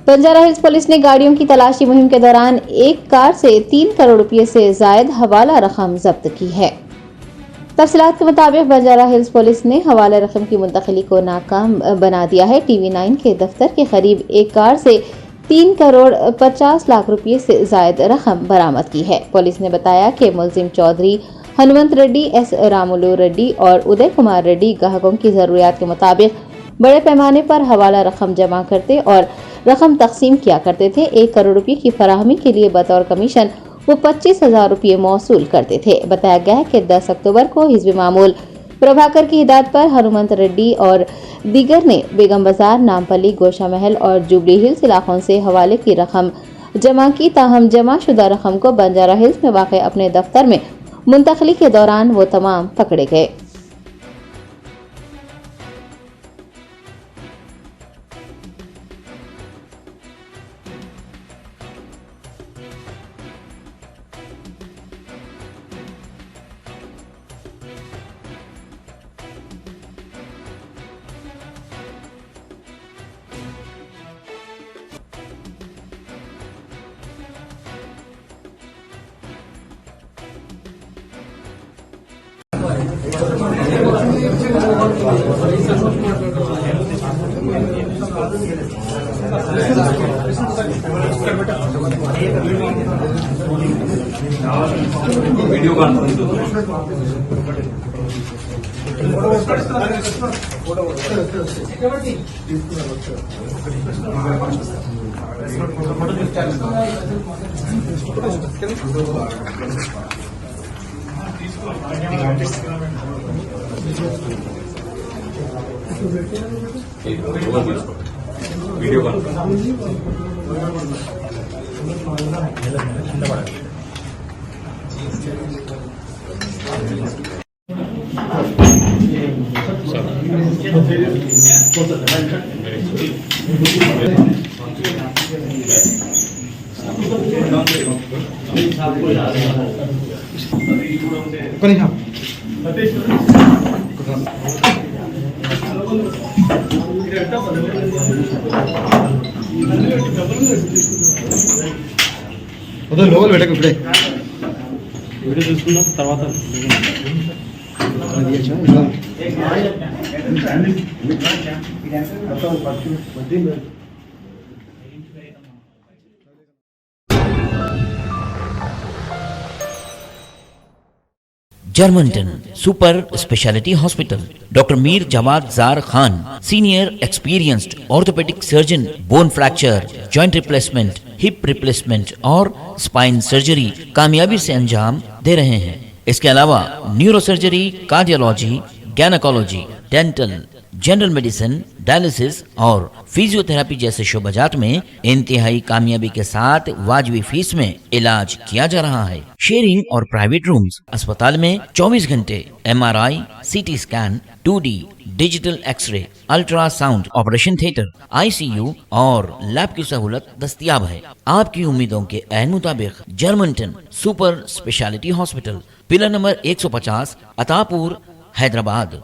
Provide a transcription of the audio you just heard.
Banjara hills police ने गाड़ियों की तलाशी मुहिम के दौरान एक कार से 3 करोड़ रुपए से जायद हवाला रकम जब्त की है। तफसीलात के मुताबिक बंजारा हिल्स पुलिस ने हवाला रकम की मुंतकिली को नाकाम बना दिया है। TV9 के दफ्तर के करीब एक कार से 3 करोड़ 50 लाख रुपए से जायद रकम बरामद की है। पुलिस ने बताया कि मुलजिम चौधरी हनुमंत रेड्डी, S रामुलू रेड्डी और उदय कुमार रेड्डी ग्राहकों की जरूरियात के मुताबिक बड़े पैमाने पर हवाला रकम जमा करते और रकम तकसीम किया करते थे। 1 करोड़ रुपए की फराहमी के लिए बतौर कमीशन वो 25,000 रुपये मौसूल करते थे। बताया गया है कि 10 अक्टूबर को हिजबी मामूल प्रभाकर की हिदायत पर हनुमंत रेड्डी और दीगर ने बेगम बाजार, नामपल्ली, गोशा महल और जुबली हिल्स इलाकों से हवाले की रकम जमा की। ताहम जमा शुदा रकम को बंजारा हिल्स में वाक़ अपने दफ्तर में मुंतकली के दौरान वो तमाम पकड़े गए। वीडियो कॉन्फ्रेंस वीडियो లోపల పెట్టకు ఇప్పుడే వీడియో తీసుకున్నాం తర్వాత Germanten super speciality hospital, doctor Mir Jawad Zar Khan, senior experienced orthopaedic surgeon, bone fracture, joint replacement, hip replacement और स्पाइन सर्जरी कामयाबी से अंजाम दे रहे हैं। इसके अलावा neuro surgery, cardiology, gynaecology, dental, general medicine, dialysis और फिजियोथेरेपी जैसे शोबाजात में इंतहाई कामयाबी के साथ वाजबी फीस में इलाज किया जा रहा है। शेयरिंग और प्राइवेट रूम्स, अस्पताल में 24 घंटे MRI, CT scan, 2D digital x-ray, ultrasound, operation theatre, ICU और लैब की सहूलत दस्तयाब है। आपकी उम्मीदों के ऐन मुताबिक Germanten super speciality hospital, pillar number 150, Attapur, Hyderabad.